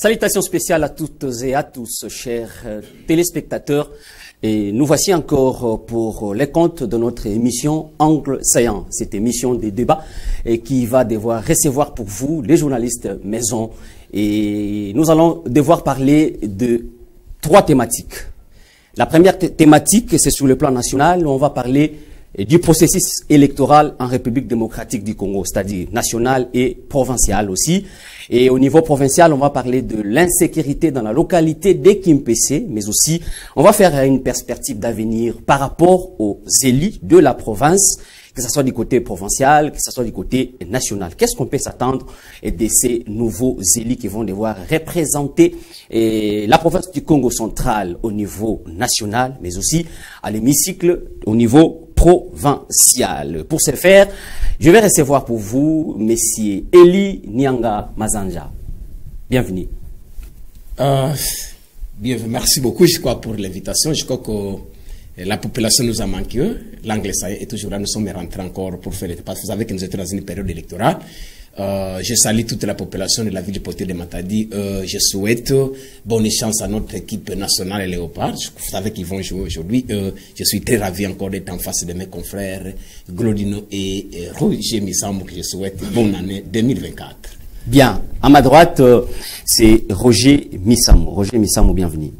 Salutations spéciales à toutes et à tous, chers téléspectateurs. Et nous voici encore pour les comptes de notre émission Angle Saillant. Cette émission des débats et qui va devoir recevoir pour vous les journalistes maison. Et nous allons devoir parler de 3 thématiques. La première thématique, c'est sur le plan national. On va parler du processus électoral en République démocratique du Congo, c'est-à-dire national et provincial aussi. Et au niveau provincial, on va parler de l'insécurité dans la localité de Kimpese, mais aussi on va faire une perspective d'avenir par rapport aux élus de la province, que ce soit du côté provincial, que ce soit du côté national. Qu'est-ce qu'on peut s'attendre de ces nouveaux élus qui vont devoir représenter la province du Congo central au niveau national, mais aussi à l'hémicycle au niveau provincial. Pour ce faire, je vais recevoir pour vous Monsieur Eli Nyanga Mazanja. Bienvenue. Bienvenue. Merci beaucoup, je crois, pour l'invitation. Je crois que la population nous a manqué. L'anglais, ça est toujours là. Nous sommes rentrés encore pour faire les débats. Vous savez que nous étions dans une période électorale. Je salue toute la population de la ville de Poté de Matadi. Je souhaite bonne chance à notre équipe nationale Léopard. Vous savez qu'ils vont jouer aujourd'hui. Je suis très ravi encore d'être en face de mes confrères Glodino et Roger Missamou, que je souhaite bonne année 2024. Bien. À ma droite, c'est Roger Missamou. Roger Missamou, bienvenue.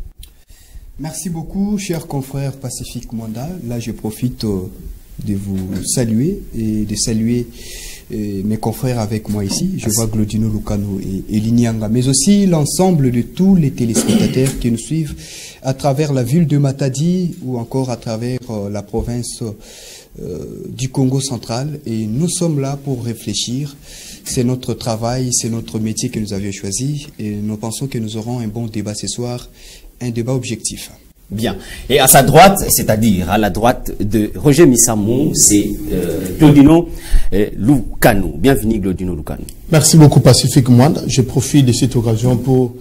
Merci beaucoup, cher confrère Pacifique Mwanda. Là, je profite de vous saluer et de saluer mes confrères avec moi ici. Je vois Glodino Lukano et Eli Nyanga, mais aussi l'ensemble de tous les téléspectateurs qui nous suivent à travers la ville de Matadi ou encore à travers la province du Congo central. Et nous sommes là pour réfléchir. C'est notre travail, c'est notre métier que nous avions choisi. Et nous pensons que nous aurons un bon débat ce soir, un débat objectif. Bien. Et à sa droite, c'est-à-dire à la droite de Roger Missamou, c'est Glodino Lukano. Bienvenue, Glodino Lukano. Merci beaucoup, Pacifique Mwanda. Je profite de cette occasion pour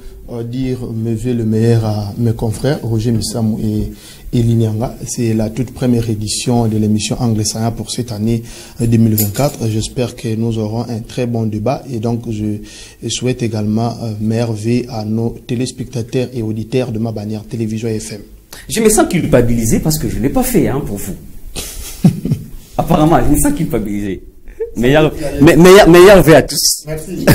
dire mes vœux le meilleur à mes confrères, Roger Missamou et Eli Nyanga. C'est la toute première édition de l'émission Angle Saillant pour cette année 2024. J'espère que nous aurons un très bon débat et donc je souhaite également meilleurs vœux à nos téléspectateurs et auditeurs de ma bannière Télévision FM. Je me sens culpabilisé parce que je ne l'ai pas fait pour vous. Apparemment, je me sens culpabilisé. Meilleur vœux à tous. Merci.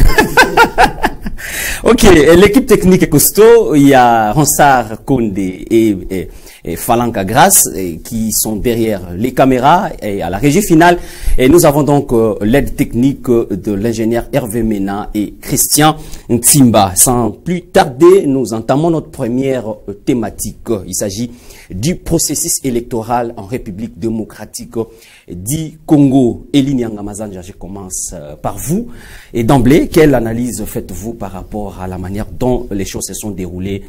Ok, l'équipe technique est costaud. Il y a Ronsard Konde et Falanka Grasse qui sont derrière les caméras et à la régie finale. Et nous avons donc l'aide technique de l'ingénieur Hervé Mena et Christian Ntimba. Sans plus tarder, nous entamons notre première thématique. Il s'agit du processus électoral en République démocratique du Congo. Eli Nyanga Mazanja, je commence par vous. Et d'emblée, quelle analyse faites-vous par rapport à la manière dont les choses se sont déroulées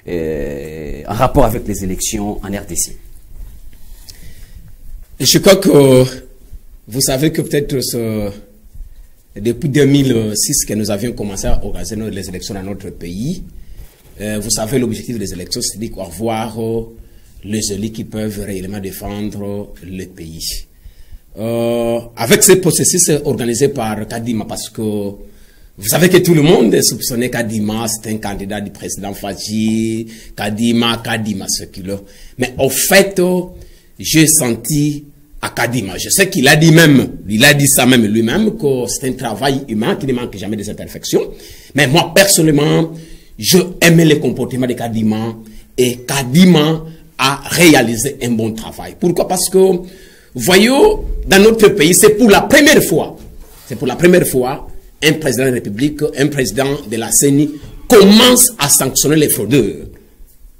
en rapport avec les élections en RDC? Je crois que vous savez que peut-être depuis 2006 que nous avions commencé à organiser les élections dans notre pays. Vous savez, l'objectif des élections, c'est d'avoir les élus qui peuvent réellement défendre le pays. Avec ce processus organisé par Kadima, parce que vous savez que tout le monde soupçonnait Kadima, c'est un candidat du président Fadji, Kadima, ce qu'il a. Mais au fait, j'ai senti à Kadima, je sais qu'il a dit même, il a dit ça même lui-même, que c'est un travail humain qui ne manque jamais des imperfections. Mais moi, personnellement, je aimais le comportement de Kadima et Kadima a réalisé un bon travail. Pourquoi? Parce que, voyez, dans notre pays, c'est pour la première fois, un président de la République, un président de la CENI commence à sanctionner les fraudeurs.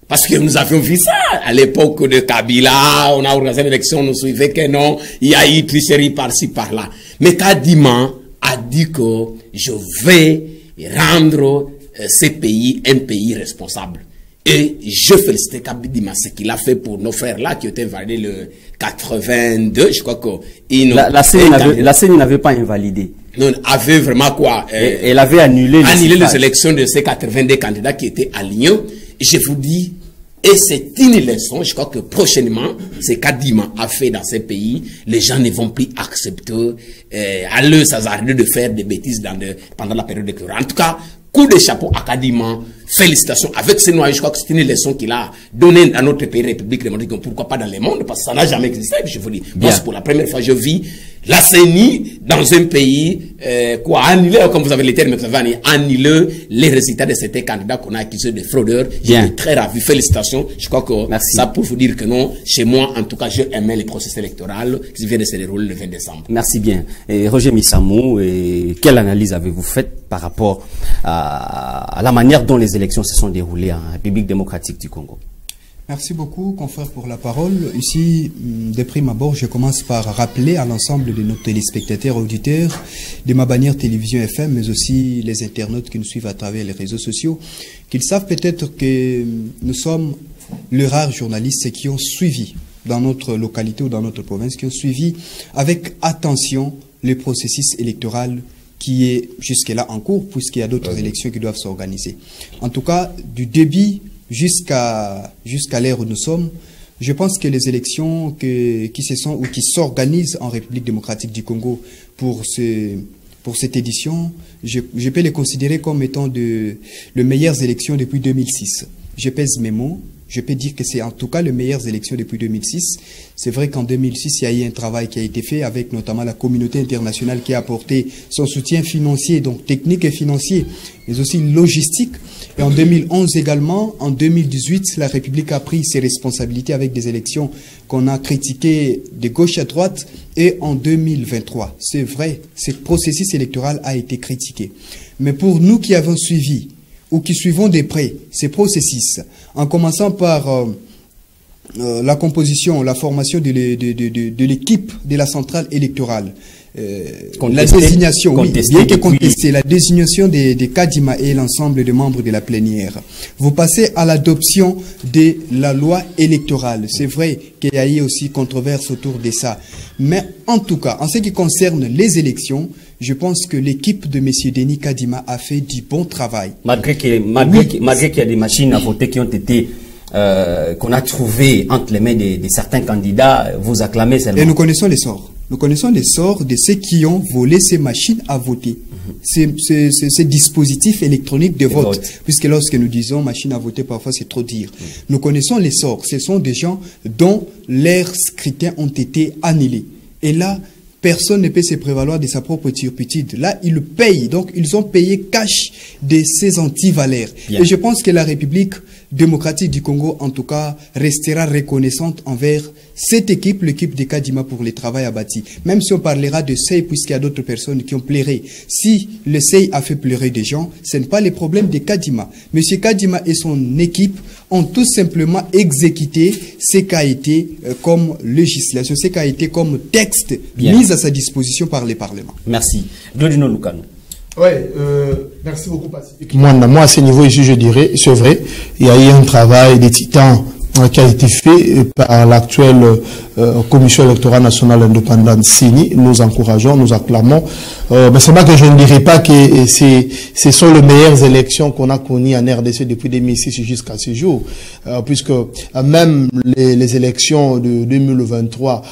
Parce que nous avions vu ça à l'époque de Kabila, on a organisé l'élection, on nous suivait que non, il y a eu tricherie par-ci, par-là. Mais Kadima a dit que je vais rendre ce pays un pays responsable. Et je félicite Kadima, ce qu'il a fait pour nos frères-là qui ont été invalidés le 82, je crois que... La CENI n'avait pas invalidé. Non, avait vraiment quoi elle avait annulé les élections de ces 82 candidats qui étaient alignés. Je vous dis, et c'est une leçon, je crois que prochainement, ce Kadima a fait dans ces pays, les gens ne vont plus accepter à leur hasarder de faire des bêtises pendant la période électorale. En tout cas, coup de chapeau à Kadima. Félicitations. Avec ces noyaux, je crois que c'est une leçon qu'il a donnée à notre pays, République démocratique. Pourquoi pas dans le monde? Parce que ça n'a jamais existé. Je vous dis, parce que pour la première fois, je vis la CENI dans un pays, annuler, comme vous avez les termes, annuler les résultats de certains candidats qu'on a accusés de fraudeurs. J'étais très ravi. Félicitations. Je crois que ça pour vous dire que non, chez moi, en tout cas, j'ai aimé les processus électoraux qui viennent de se dérouler le 20 décembre. Merci bien. Et Roger Missamou, quelle analyse avez-vous faite par rapport à la manière dont les élections se sont déroulées en République démocratique du Congo? Merci beaucoup, confrère, pour la parole. Ici, de prime abord, je commence par rappeler à l'ensemble de nos téléspectateurs, auditeurs, de ma bannière télévision FM, mais aussi les internautes qui nous suivent à travers les réseaux sociaux, qu'ils savent peut-être que nous sommes les rares journalistes qui ont suivi dans notre localité ou dans notre province, qui ont suivi avec attention le processus électoral qui est jusque-là en cours, puisqu'il y a d'autres élections qui doivent s'organiser. En tout cas, du début jusqu'à l'ère où nous sommes, je pense que les élections qui se sont ou qui s'organisent en République démocratique du Congo pour cette édition, je peux les considérer comme étant les meilleures élections depuis 2006. Je pèse mes mots. Je peux dire que c'est en tout cas les meilleures élections depuis 2006. C'est vrai qu'en 2006, il y a eu un travail qui a été fait avec notamment la communauté internationale qui a apporté son soutien financier, donc technique et financier, mais aussi logistique. Et en 2011 également, en 2018, la République a pris ses responsabilités avec des élections qu'on a critiquées de gauche à droite. Et en 2023, c'est vrai, ce processus électoral a été critiqué. Mais pour nous qui avons suivi ou qui suivons de près ces processus, en commençant par la composition, la formation de l'équipe de la centrale électorale, la désignation, oui, bien que contestée, la désignation des Kadima et l'ensemble des membres de la plénière. Vous passez à l'adoption de la loi électorale. C'est vrai qu'il y a eu aussi controverse autour de ça. Mais en tout cas, en ce qui concerne les élections, je pense que l'équipe de M. Denis Kadima a fait du bon travail. Malgré qu'il y a des machines à voter qui ont été qu'on a trouvées entre les mains de certains candidats, vous acclamez seulement. Et nous connaissons les sorts. Nous connaissons les sorts de ceux qui ont volé ces machines à voter. Ces dispositifs électroniques de vote. Puisque lorsque nous disons machine à voter, parfois c'est trop dire. Nous connaissons les sorts. Ce sont des gens dont leurs scrutins ont été annulés. Et là, personne ne peut se prévaloir de sa propre turpitude. Là, ils payent. Donc, ils ont payé cash de ces antivaleurs. Et je pense que la République démocratique du Congo, en tout cas, restera reconnaissante envers cette équipe, l'équipe de Kadima, pour le travail abattu. Même si on parlera de SEI, puisqu'il y a d'autres personnes qui ont pleuré. Si le SEI a fait pleurer des gens, ce n'est pas le problème de Kadima. Monsieur Kadima et son équipe ont tout simplement exécuté ce qui a été comme législation, ce qui a été comme texte mis à sa disposition par les parlements. Merci. Glodino Lukano. Oui, merci beaucoup, Pacifique. Moi, à ce niveau ici, je dirais, c'est vrai, il y a eu un travail des titans qui a été fait par l'actuelle Commission électorale nationale indépendante CENI. Nous encourageons, nous acclamons. Mais c'est pas que je ne dirais pas que ce sont les meilleures élections qu'on a connues en RDC depuis 2006 jusqu'à ce jour, puisque même les élections de 2023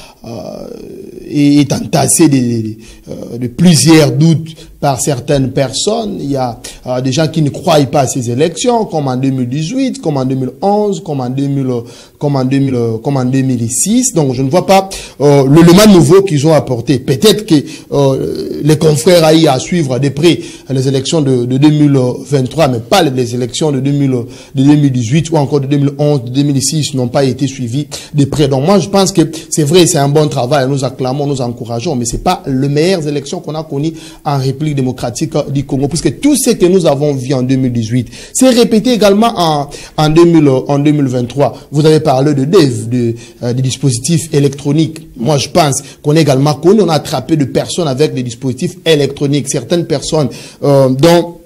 est entassé de plusieurs doutes par certaines personnes. Il y a des gens qui ne croient pas à ces élections, comme en 2018, comme en 2011, comme en 2006. Donc, je ne vois pas l'élément nouveau qu'ils ont apporté. Peut-être que les confrères aillent à suivre de près les élections de 2023, mais pas les élections de 2018 ou encore de 2011, de 2006 n'ont pas été suivies de près. Donc, moi, je pense que c'est vrai, c'est un bon travail. Nous acclamons, nous encourageons, mais c'est pas les meilleures élections qu'on a connues en République démocratique du Congo, puisque tout ce que nous avons vu en 2018, c'est répété également en 2023. Vous avez parlé des dispositifs électroniques. Moi, je pense qu'on a également connu, on a attrapé de personnes avec des dispositifs électroniques. Certaines personnes dont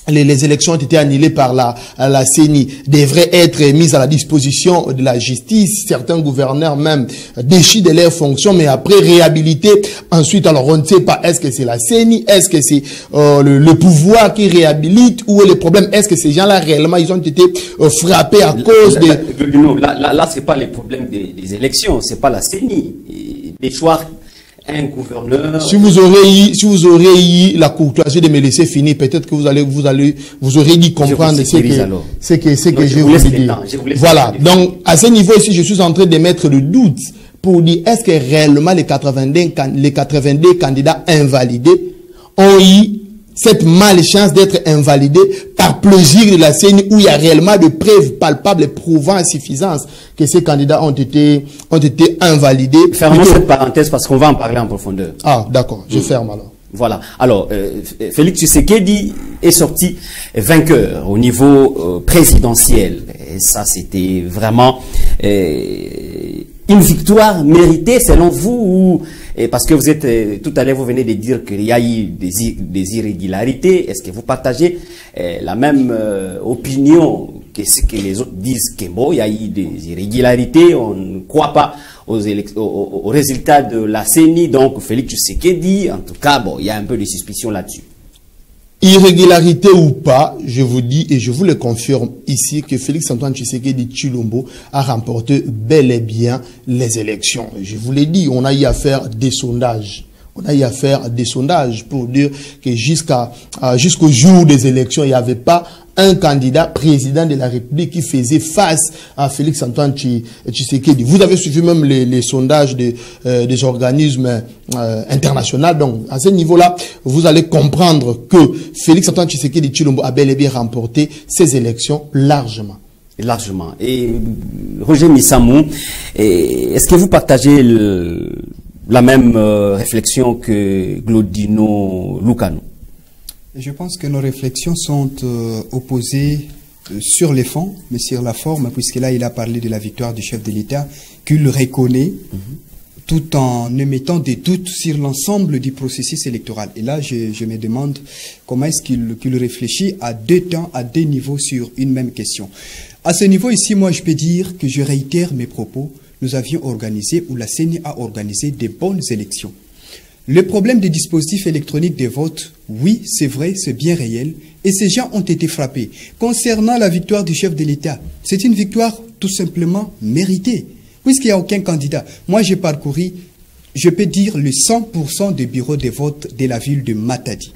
les élections ont été annulées par la CENI devraient être mises à la disposition de la justice. Certains gouverneurs même déchirent de leurs fonctions, mais après réhabilités. Ensuite, alors on ne sait pas, est-ce que c'est la CENI, est-ce que c'est le pouvoir qui réhabilite, ou le problème, est-ce que ces gens-là réellement, ils ont été frappés à cause de... Là, c'est pas les problèmes des élections, c'est pas la CENI. Des choix un gouverneur. Si vous aurez eu la courtoisie de me laisser finir, peut-être que vous aurez dû comprendre ce que je vous dis. Voilà. Donc, à ce niveau ici, je suis en train de mettre le doute pour dire, est-ce que réellement les 82 candidats invalidés ont eu cette malchance d'être invalidés par plaisir de la CENI, où il y a réellement de preuves palpables prouvant à suffisance que ces candidats ont été invalidés. Fermons cette parenthèse parce qu'on va en parler en profondeur. Ah, d'accord, je ferme alors. Voilà. Alors, Félix Tshisekedi est sorti vainqueur au niveau présidentiel. Et ça, c'était vraiment une victoire méritée selon vous, parce que vous êtes, tout à l'heure vous venez de dire qu'il y a eu des irrégularités. Est-ce que vous partagez la même opinion que ce que les autres disent, que bon, il y a eu des irrégularités, on ne croit pas aux résultats de la CENI, donc Félix Tshisekedi, en tout cas, bon, il y a un peu de suspicion là-dessus. Irrégularité ou pas, je vous dis et je vous le confirme ici que Félix-Antoine Tshisekedi Tshilombo a remporté bel et bien les élections. Je vous l'ai dit, on a eu à faire des sondages. On a eu à faire des sondages pour dire que jusqu'au jour des élections, il n'y avait pas un candidat président de la République qui faisait face à Félix-Antoine Tshisekedi. Vous avez suivi même les sondages des organismes internationaux. Donc, à ce niveau-là, vous allez comprendre que Félix-Antoine Tshisekedi Tshilombo a bel et bien remporté ces élections largement. Largement. Et Roger Missamou, est-ce que vous partagez la même réflexion que Glodino Lukano? Je pense que nos réflexions sont opposées sur les fonds, mais sur la forme, puisque là, il a parlé de la victoire du chef de l'État, qu'il reconnaît, tout en émettant des doutes sur l'ensemble du processus électoral. Et là, je me demande comment est-ce qu'il réfléchit à deux temps, à deux niveaux sur une même question. À ce niveau ici, moi, je peux dire que je réitère mes propos. Nous avions organisé, ou la CENI a organisé, des bonnes élections. Le problème des dispositifs électroniques des votes, oui, c'est vrai, c'est bien réel, et ces gens ont été frappés. Concernant la victoire du chef de l'État, c'est une victoire tout simplement méritée, puisqu'il n'y a aucun candidat. Moi, j'ai parcouru, je peux dire, le 100% des bureaux de vote de la ville de Matadi.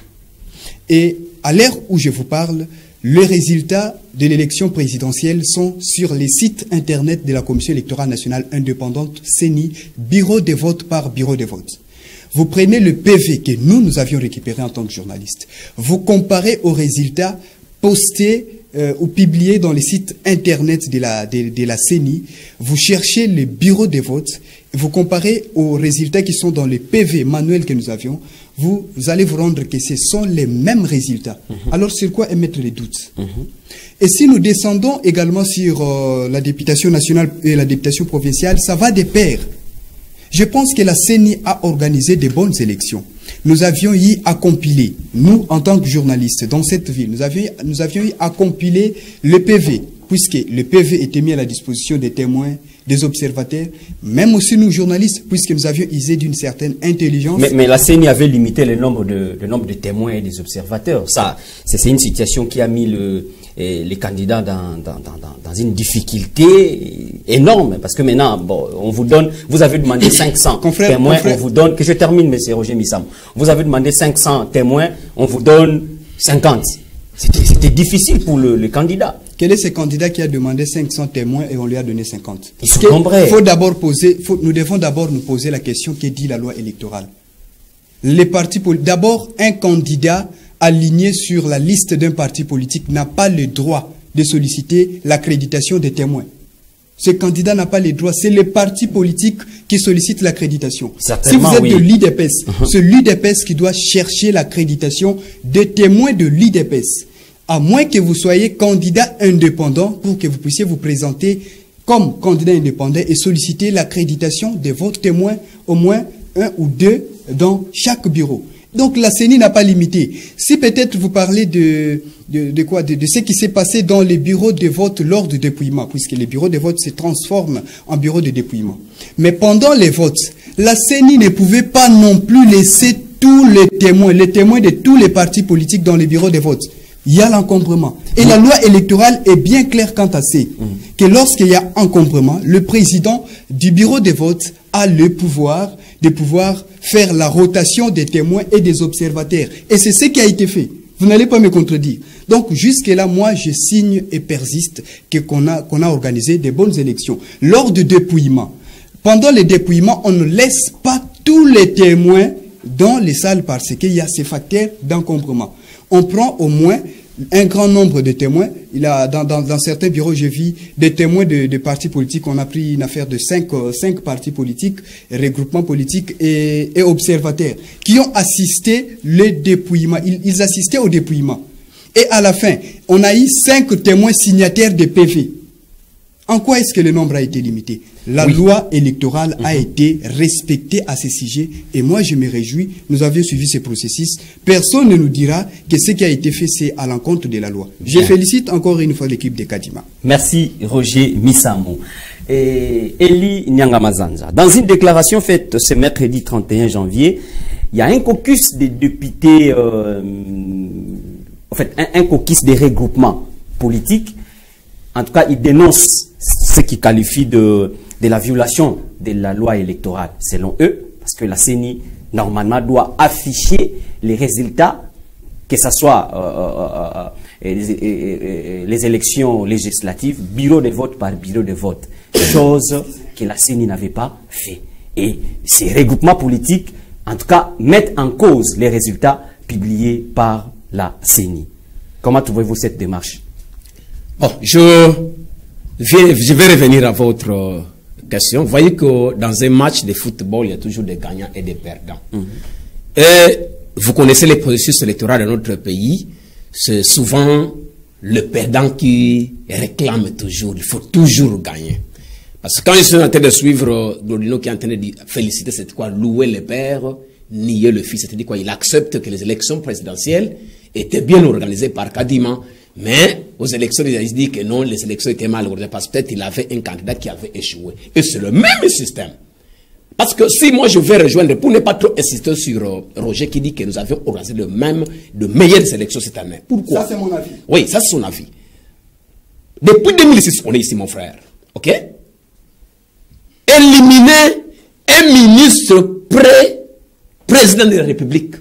Et à l'heure où je vous parle, les résultats de l'élection présidentielle sont sur les sites internet de la Commission électorale nationale indépendante, CENI, bureau de vote par bureau de vote. Vous prenez le PV que nous avions récupéré en tant que journalistes. Vous comparez aux résultats postés ou publiés dans les sites internet de la CENI. Vous cherchez les bureaux de vote. Vous comparez aux résultats qui sont dans les PV manuels que nous avions. Vous allez vous rendre que ce sont les mêmes résultats. Alors, sur quoi émettre les doutes? Et si nous descendons également sur la députation nationale et la députation provinciale, ça va de pair. Je pense que la CENI a organisé de bonnes élections. Nous avions eu à compiler, nous, en tant que journalistes dans cette ville, nous avions eu à compiler le PV, puisque le PV était mis à la disposition des témoins, des observateurs, même aussi nous, journalistes, puisque nous avions usé d'une certaine intelligence. Mais la CENI avait limité le nombre de témoins et des observateurs. Ça, c'est une situation qui a mis les candidats dans une difficulté énorme, parce que maintenant, bon, on vous donne, vous avez demandé 500 témoins, on vous donne, que je termine, M. Roger Missam, vous avez demandé 500 témoins, on vous donne 50. C'était difficile pour le candidat. Quel est ce candidat qui a demandé 500 témoins et on lui a donné 50? Nous devons d'abord nous poser la question, que dit la loi électorale? Les partis politiques, d'abord, un candidat aligné sur la liste d'un parti politique n'a pas le droit de solliciter l'accréditation des témoins. Ce candidat n'a pas le droit, c'est le parti politique qui sollicite l'accréditation. Si vous êtes de l'UDPS, c'est l'UDPS qui doit chercher l'accréditation des témoins de l'UDPS. À moins que vous soyez candidat indépendant pour que vous puissiez vous présenter comme candidat indépendant et solliciter l'accréditation de vos témoins, au moins un ou deux dans chaque bureau. Donc la CENI n'a pas limité. Si peut-être vous parlez de ce qui s'est passé dans les bureaux de vote lors du dépouillement, puisque les bureaux de vote se transforment en bureaux de dépouillement. Mais pendant les votes, la CENI ne pouvait pas non plus laisser tous les témoins de tous les partis politiques dans les bureaux de vote. il y a l'encombrement. Et la loi électorale est bien claire quant à ça, que lorsqu'il y a encombrement, le président du bureau de vote a le pouvoir de pouvoir faire la rotation des témoins et des observateurs. Et c'est ce qui a été fait. Vous n'allez pas me contredire. Donc, jusque-là, moi, je signe et persiste qu'on a organisé des bonnes élections. Lors du dépouillement, pendant le dépouillement, on ne laisse pas tous les témoins dans les salles parce qu'il y a ces facteurs d'encombrement. On prend au moins un grand nombre de témoins. Dans certains bureaux, j'ai vu des témoins de partis politiques. On a pris une affaire de 5 partis politiques, regroupements politiques et observateurs qui ont assisté le dépouillement. Ils assistaient au dépouillement. Et à la fin, on a eu 5 témoins signataires de PV. En quoi est-ce que le nombre a été limité? La loi électorale a été respectée à ce sujet et moi je me réjouis, nous avions suivi ce processus. Personne ne nous dira que ce qui a été fait c'est à l'encontre de la loi. Je félicite encore une fois l'équipe de Kadima. Merci Roger Missamou. Et Eli Nyangamazanza, dans une déclaration faite ce mercredi 31 janvier, il y a un caucus des députés, en fait un caucus des regroupements politiques. En tout cas, il dénonce ce qui qualifie de la violation de la loi électorale, selon eux, parce que la CENI, normalement, doit afficher les résultats, que ce soit les élections législatives, bureau de vote par bureau de vote, chose que la CENI n'avait pas fait. Et ces regroupements politiques, en tout cas, mettent en cause les résultats publiés par la CENI. Comment trouvez-vous cette démarche? Bon, je vais revenir à votre question. Vous voyez que dans un match de football, il y a toujours des gagnants et des perdants. Et vous connaissez les processus électoraux de notre pays. C'est souvent le perdant qui réclame toujours. Il faut toujours gagner. Parce que quand je suis en train de suivre Glodino qui est en train de féliciter, c'est quoi? Louer le père, nier le fils. C'est-à-dire quoi? Il accepte que les élections présidentielles étaient bien organisées par Kadima. Mais aux élections, il a dit que non, les élections étaient mal organisées parce que peut-être il avait un candidat qui avait échoué. Et c'est le même système. Parce que si moi je vais rejoindre, pour ne pas trop insister sur Roger qui dit que nous avions organisé de meilleures élections cette année. Pourquoi? Ça c'est mon avis. Oui, ça c'est son avis. Depuis 2006, on est ici mon frère. Ok? Éliminer un ministre président de la République.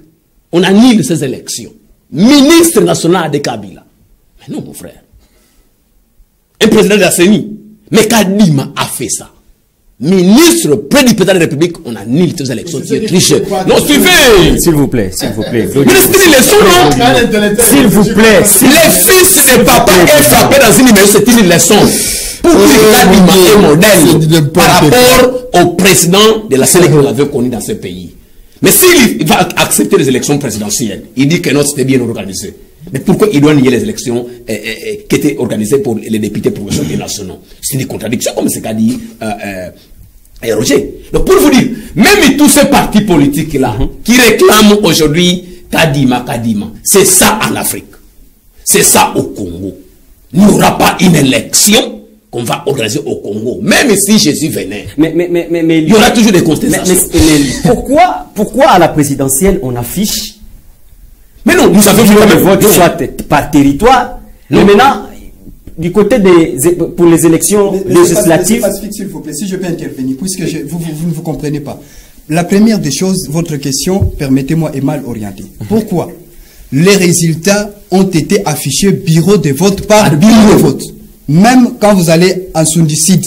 On annule ces élections. Ministre national de Kabila. Mais non, mon frère. Un président de la CENI. Mais Kadima a fait ça. Ministre près du président de la République, on annule ces élections. Tu es triché. Non, suivez. S'il vous plaît, s'il vous plaît. Ministre, les sons, non? S'il vous plaît. Les fils et papa est frappé dans une numéro, c'est une leçon. Pour que Kadima est modèle par rapport au président de la CENI que nous avions connu dans ce pays. Mais s'il va accepter les élections présidentielles, il dit que non, c'était bien organisé. Mais pourquoi il doit nier les élections qui étaient organisées pour les députés provinciaux et nationaux? C'est une contradiction, comme ce qu'a dit Roger. Donc pour vous dire, même tous ces partis politiques-là qui réclament aujourd'hui Kadima, c'est ça en Afrique. C'est ça au Congo. Il n'y aura pas une élection qu'on va organiser au Congo. Même si Jésus venait. Mais il y aura toujours des contestations. Pourquoi à la présidentielle on affiche? Mais non, nous avons vu le vote soit par territoire. Mais maintenant, du côté pour les élections législatives. Pacifique, s'il vous plaît, si je peux intervenir, puisque vous ne vous comprenez pas. La première des choses, votre question, permettez-moi, est mal orientée. Pourquoi les résultats ont été affichés bureau de vote par bureau de vote? Même quand vous allez en Sundicide,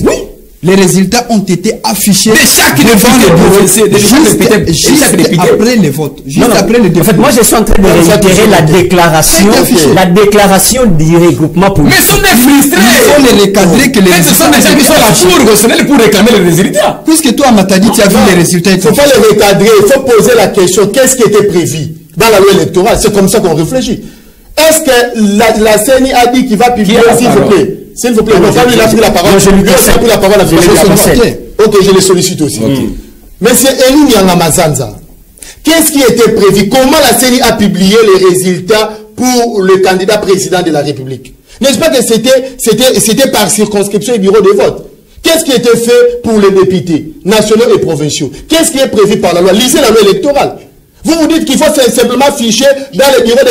les résultats ont été affichés devant le bureau, juste après les votes. Après le en fait, moi je suis en train de réitérer la déclaration du regroupement politique. Mais ce sont des frustrés. Il faut les recadrer que les résultats. Ce sont des gens qui sont là pour réclamer les résultats. Puisque toi, Matadi, tu as vu les résultats. Il ne faut pas les recadrer, il faut poser la question, qu'est-ce qui était prévu dans la loi électorale? C'est comme ça qu'on réfléchit. Est-ce que la CENI a dit qu'il va publier, s'il vous plaît? S'il vous plaît, il a pris la parole. Je lui ai pris la parole. Ok, je les sollicite aussi. Monsieur Eli Nyangamazanza, qu'est-ce qui était prévu? Comment la CENI a publié les résultats pour le candidat président de la République? N'est-ce pas que c'était par circonscription et bureau de vote? Qu'est-ce qui était fait pour les députés nationaux et provinciaux? Qu'est-ce qui est prévu par la loi? Lisez la loi électorale. Vous vous dites qu'il faut simplement ficher dans les bureaux de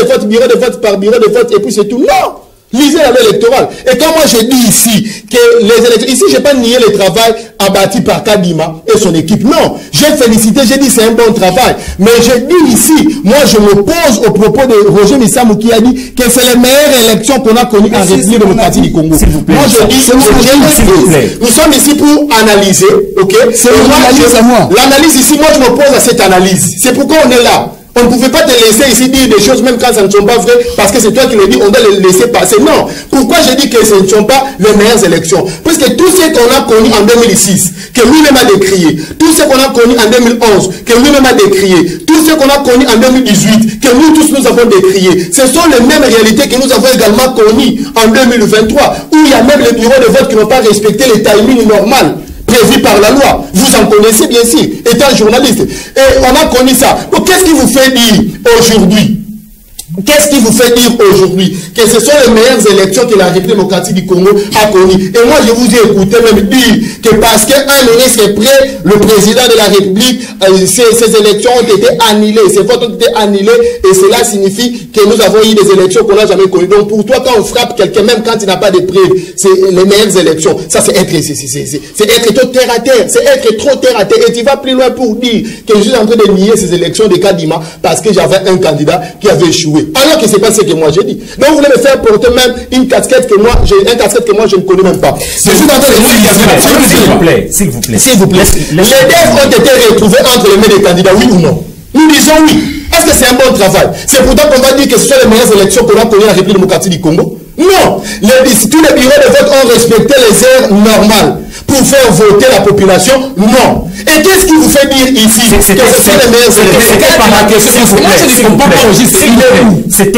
vote par bureau de vote, et puis c'est tout. Non! Lisez la loi électorale. Et quand moi je dis ici que les électeurs, ici je n'ai pas nié le travail abattu par Kadima et son équipe. Non, j'ai félicité, j'ai dit c'est un bon travail. Mais je dis ici, moi je m'oppose au propos de Roger Missamou qui a dit que c'est les meilleures élections qu'on a connues en République démocratique du Congo. Moi je dis, nous sommes ici pour analyser, ok? L'analyse ici, moi je m'oppose à cette analyse. C'est pourquoi on est là. On ne pouvait pas te laisser ici dire des choses même quand ça ne sont pas vraies parce que c'est toi qui le dis, on doit les laisser passer. Non. Pourquoi je dis que ce ne sont pas les meilleures élections? Parce que tout ce qu'on a connu en 2006, que lui-même a décrié, tout ce qu'on a connu en 2011, que lui-même a décrié, tout ce qu'on a connu en 2018, que nous tous nous avons décrié, ce sont les mêmes réalités que nous avons également connues en 2023, où il y a même les bureaux de vote qui n'ont pas respecté les timings normaux prévu par la loi. Vous en connaissez bien sûr, étant journaliste. Et on a connu ça. Donc qu'est-ce qui vous fait dire aujourd'hui? Qu'est-ce qui vous fait dire aujourd'hui que ce sont les meilleures élections que la République démocratique du Congo a connues? Et moi, je vous ai écouté même dire que parce qu'un ministre est prêt, le président de la République, ces élections ont été annulées, ces votes ont été annulés, et cela signifie que nous avons eu des élections qu'on n'a jamais connues. Donc pour toi, quand on frappe quelqu'un, même quand il n'a pas de preuves, c'est les meilleures élections. Ça, c'est être trop terre à terre. C'est être trop terre à terre. Et tu vas plus loin pour dire que je suis en train de nier ces élections de Kadima parce que j'avais un candidat qui avait échoué. Alors que c'est pas ce que moi j'ai dit. Donc vous voulez me faire porter même une casquette que moi, je ne connais même pas. Je suis en train de dire, s'il vous plaît. Les devs ont été retrouvés entre les mains des candidats, oui ou non? Nous disons oui. Est-ce que c'est un bon travail? C'est pourtant qu'on va dire que ce sont les meilleures élections qu'on a connues en République démocratique du Congo? Non. Tous les bureaux de vote ont respecté les heures normales pour faire voter la population? Non. Et qu'est-ce qui vous fait dire ici que ce sont les meilleures élections?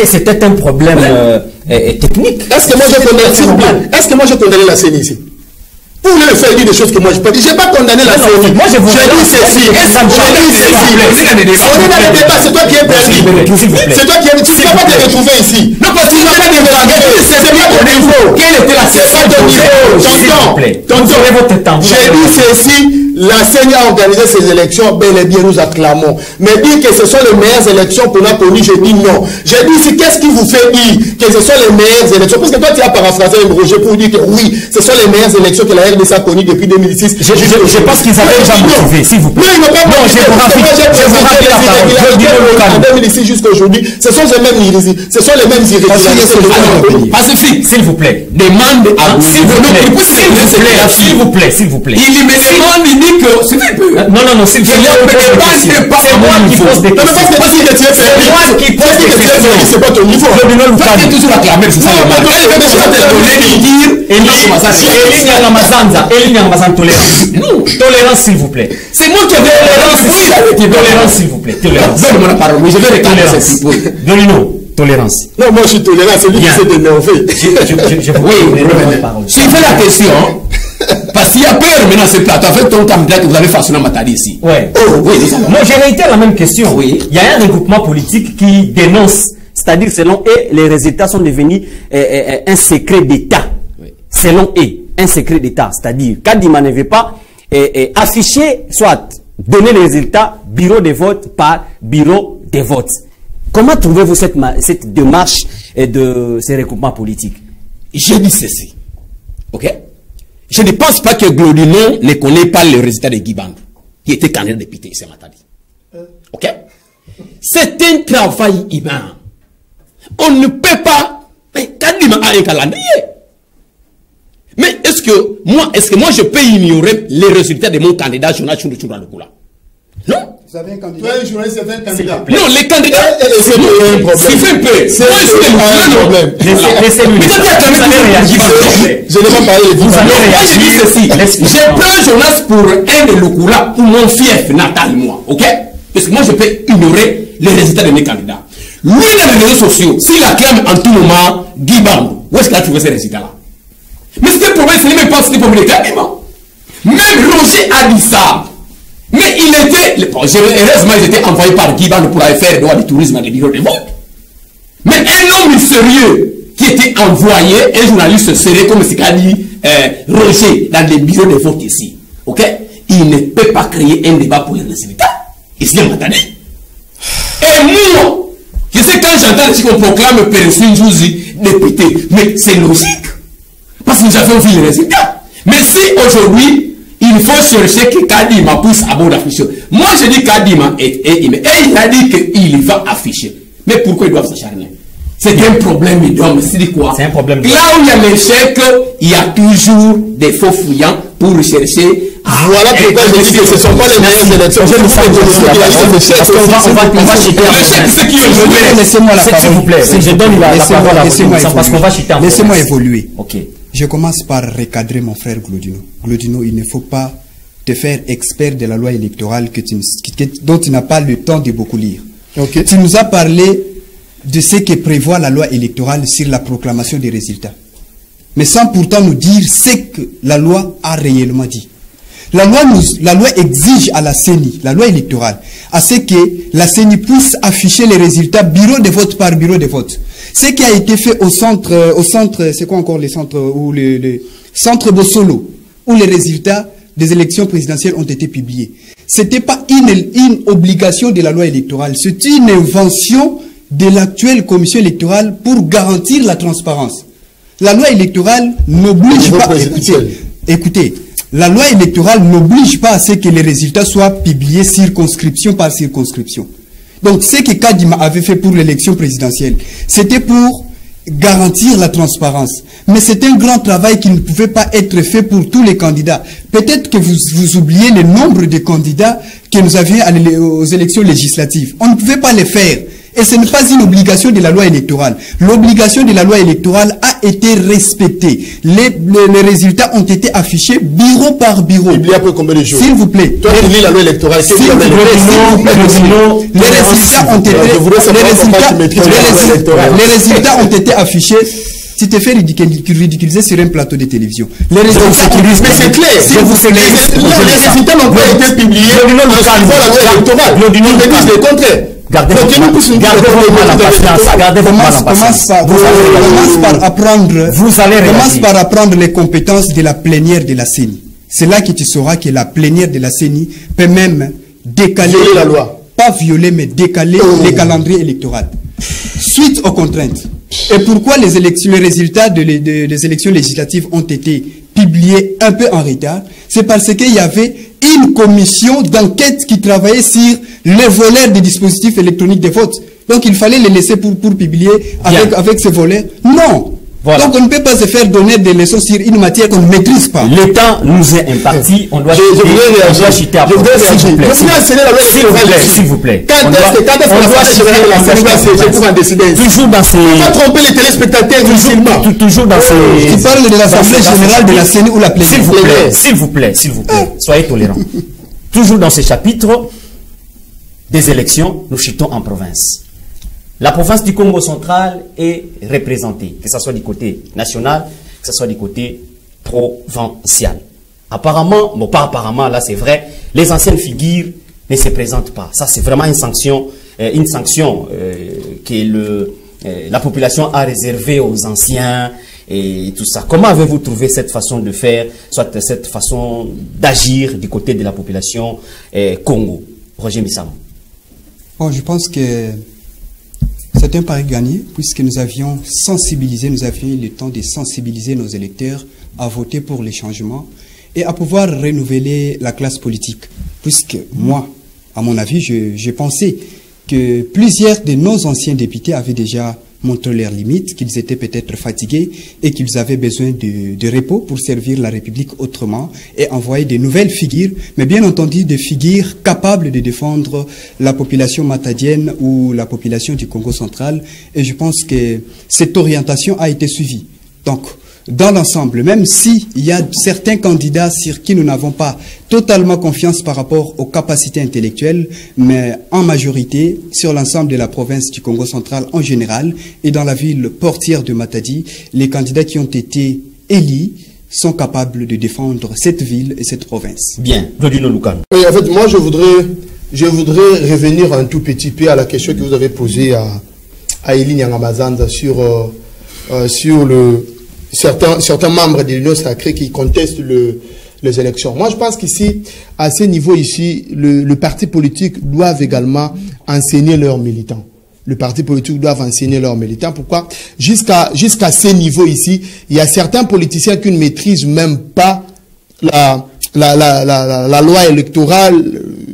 C'était un problème technique. Est-ce que moi je condamné la CENI ici? Vous voulez me faire dire des choses que moi je ne peux pas dire. Je n'ai pas condamné la CENI. Moi je vous dis ceci. C'est toi qui es perdu. C'est toi qui es. Tu ne vas pas te retrouver ici. Non, parce que tu ne vas pas te retrouver. C'est pas ton niveau. Quelle était la CENI? Tonton. J'ai dit ceci. La CENI a organisé ces élections, bel et bien nous acclamons. Mais dire que ce sont les meilleures élections qu'on a connues, je dis non. J'ai dit, qu'est-ce qui vous fait dire que ce sont les meilleures élections? Parce que toi, tu as paraphrasé Roger pour dire que oui, ce sont les meilleures élections que la RDC a connues depuis 2006. Je pense qu'ils avaient déjà motivé, s'il vous plaît. Non, ils n'ont pas motivé. En 2006 jusqu'à aujourd'hui, ce sont les mêmes irrégularités. Pacifique, s'il vous plaît. Demande à s'il vous plaît. Il me demande que c'est un peu. Non, s'il vous plaît. C'est moi qui pose des questions. C'est moi qui pose des questions. C'est pas ton niveau. Toi, tu es toujours acclamé, c'est ça. Tolérance, s'il vous plaît. C'est moi qui avais tolérance, s'il vous plaît. Tolérance. Donne-moi la parole, je vais réclamer cette hypothèse. Donne-nous. Tolérance. Non, moi je suis tolérant, c'est lui qui s'est énervé. Suivez la question. Parce qu'il y a peur maintenant ce plateau avec ton candidat que vous avez façonné à Matadi ici. Ouais. Moi j'ai réitéré la même question. Oui. Il y a un regroupement politique qui dénonce, c'est-à-dire selon eux, les résultats sont devenus un secret d'État. Oui. Selon eux, un secret d'État. C'est-à-dire, Kadima ne veut pas afficher, soit donner les résultats bureau de vote par bureau de vote. Comment trouvez-vous cette démarche de ces regroupements politiques? Je dis ceci. Ok? Je ne pense pas que Glodino ne connaît pas le résultat de Guy Bandou, qui était candidat député ici à Matadi. Ok? C'est un travail humain. On ne peut pas. Mais Kadima a un calendrier. Mais est-ce que moi je peux ignorer les résultats de mon candidat Jonas Chundouchoura Lukula? Non? Vous avez un candidat? Toi, un journaliste, c'est un candidat. Non, les candidats, c'est un problème. C'est un peu. C'est un problème. Laissez-lui. Je n'ai pas parlé de vous. Je prends Jonas pour un de Lukula, pour mon fief natal, moi. Ok? Parce que moi, je peux ignorer les résultats de mes candidats. Lui, dans les réseaux sociaux, s'il acclame en tout moment Guy Bandou, où est-ce qu'il a trouvé ces résultats-là? Mais ce problème, ce n'est même pas ce problème de Kadima. Même Roger a dit ça. Mais il était, heureusement, il était envoyé par Guy Bandou pour aller faire le droit du tourisme dans les bureaux de vote. Mais un homme sérieux qui était envoyé, un journaliste sérieux comme ce qu'a dit Roger dans les bureaux de vote ici, ok? Il ne peut pas créer un débat pour les résultats. Ici, on m'a Et moi, je sais quand j'entends qu'on proclame Pérensin Jouzi député, mais c'est logique. Parce que nous avons vu les résultats. Mais si aujourd'hui, il faut chercher que Kadima pousse à bon d'afficher. Moi, je dis Kadima et il a dit qu'il va afficher. Mais pourquoi ils doivent s'acharner? C'est un problème d'homme. C'est quoi? C'est un problème. Là où il y a l'échec, il y a toujours des faux fouillants pour chercher. Voilà pourquoi je dis que ce ne sont pas les meilleures élections. On va chiter. Laissez-moi la parole. S'il vous plaît. Je donne la parole à vous parce qu'on va chiter. Laissez-moi évoluer. Ok. Je commence par recadrer mon frère Glodino. Glodino, il ne faut pas te faire expert de la loi électorale dont tu n'as pas le temps de beaucoup lire. Okay. Tu nous as parlé de ce que prévoit la loi électorale sur la proclamation des résultats. Mais sans pourtant nous dire ce que la loi a réellement dit. La loi exige à la CENI, la loi électorale, à ce que la CENI puisse afficher les résultats bureau de vote par bureau de vote. Ce qui a été fait au centre, c'est quoi encore les centres, ou le centre Bossolo, où les résultats des élections présidentielles ont été publiés. C'était pas une obligation de la loi électorale, c'est une invention de l'actuelle commission électorale pour garantir la transparence. La loi électorale n'oblige pas, écoutez, la loi électorale n'oblige pas à ce que les résultats soient publiés circonscription par circonscription. Donc, ce que Kadima avait fait pour l'élection présidentielle, c'était pour garantir la transparence. Mais c'est un grand travail qui ne pouvait pas être fait pour tous les candidats. Peut-être que vous oubliez le nombre de candidats que nous avions aux élections législatives. On ne pouvait pas les faire. Et ce n'est pas une obligation de la loi électorale. L'obligation de la loi électorale a été respectée. Les résultats ont été affichés bureau par bureau. Il y a combien de jours? S'il vous plaît. Toi, tu lis la loi électorale. S'il vous plaît. Les résultats ont été affichés. Tu te fais ridiculiser sur un plateau de télévision. Les résultats, mais c'est clair. Les résultats n'ont pas été publiés en suivant la loi électorale. Ils disent le contraire. Gardez commence par apprendre les compétences de la plénière de la CENI. C'est là que tu sauras que la plénière de la CENI peut même décaler la loi. Pas violer, mais décaler les calendriers électoraux. Suite aux contraintes. Et pourquoi les résultats des élections législatives ont été publiés un peu en retard? C'est parce qu'il y avait une commission d'enquête qui travaillait sur les volets des dispositifs électroniques de vote. Donc il fallait les laisser pour publier avec ces volets. Non. Voilà. Donc on ne peut pas se faire donner des leçons sur une matière qu'on ne maîtrise pas. Le temps nous est imparti. On doit chiter après. S'il vous plaît. Quand toujours dans ces... On va tromper les téléspectateurs musulmans. Toujours dans ces... Tu parles de l'Assemblée générale de la CENI ou la plénière. S'il vous plaît. Soyez tolérants. Toujours dans ces chapitres des élections, nous chitons en province. La province du Congo central est représentée, que ce soit du côté national, que ce soit du côté provincial. Apparemment, bon pas apparemment, là c'est vrai, les anciennes figures ne se présentent pas. Ça c'est vraiment une sanction que la population a réservée aux anciens et tout ça. Comment avez-vous trouvé cette façon de faire, soit cette façon d'agir du côté de la population Congo? Roger Missamou. Bon, je pense que c'est un pari gagné, puisque nous avions eu le temps de sensibiliser nos électeurs à voter pour les changements et à pouvoir renouveler la classe politique. Puisque moi, à mon avis, je pensais que plusieurs de nos anciens députés avaient déjà montré leurs limites, qu'ils étaient peut-être fatigués et qu'ils avaient besoin de repos pour servir la République autrement et envoyer de nouvelles figures, mais bien entendu des figures capables de défendre la population matadienne ou la population du Congo central. Et je pense que cette orientation a été suivie. Donc, dans l'ensemble, même s'il y a certains candidats sur qui nous n'avons pas totalement confiance par rapport aux capacités intellectuelles, mais en majorité, sur l'ensemble de la province du Congo central en général, et dans la ville portière de Matadi, les candidats qui ont été élus sont capables de défendre cette ville et cette province. Bien, Glodino Lukano. Oui, en fait, moi, je voudrais revenir un tout petit peu à la question que vous avez posée à Elie Nyangamazanda sur certains membres de l'Union sacrée qui contestent les élections. Moi, je pense qu'ici, à ce niveau ici, le parti politique doit également enseigner leurs militants. Le parti politique doit enseigner leurs militants. Pourquoi? Jusqu'à ces niveaux ici, il y a certains politiciens qui ne maîtrisent même pas la loi électorale,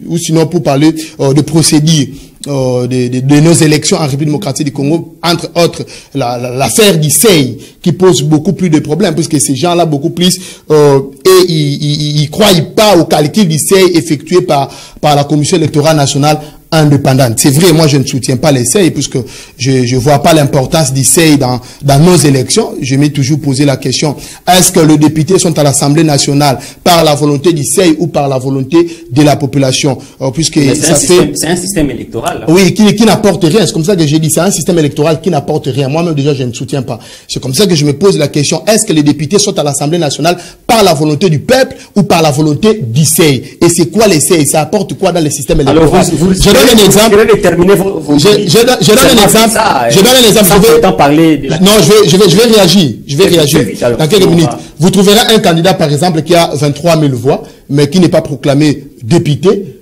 ou sinon pour parler de procédure de nos élections en République démocratique du Congo, entre autres l'affaire d'ICEI, qui pose beaucoup plus de problèmes, puisque ces gens-là beaucoup plus et ils croient pas au calcul d'ICEI effectué par la Commission électorale nationale indépendante. C'est vrai, moi je ne soutiens pas l'ICEI, puisque je vois pas l'importance d'ICEI dans nos élections. Je m'ai toujours posé la question, est-ce que les députés sont à l'Assemblée nationale par la volonté d'ICEI ou par la volonté de la population? Puisque c'est un système électoral. Oui, qui n'apporte rien. C'est comme ça que j'ai dit, c'est un système électoral qui n'apporte rien. Moi-même déjà je ne soutiens pas. C'est comme ça que je me pose la question, est-ce que les députés sont à l'Assemblée nationale par la volonté du peuple ou par la volonté d'ICEI? Et c'est quoi l'ICEI? Ça apporte quoi dans le système électoral? Alors, je donne un exemple. Je donne un exemple. Je donne un exemple. Non, je vais réagir. Je vais réagir dans quelques minutes. Vous trouverez un candidat, par exemple, qui a 23 000 voix, mais qui n'est pas proclamé député.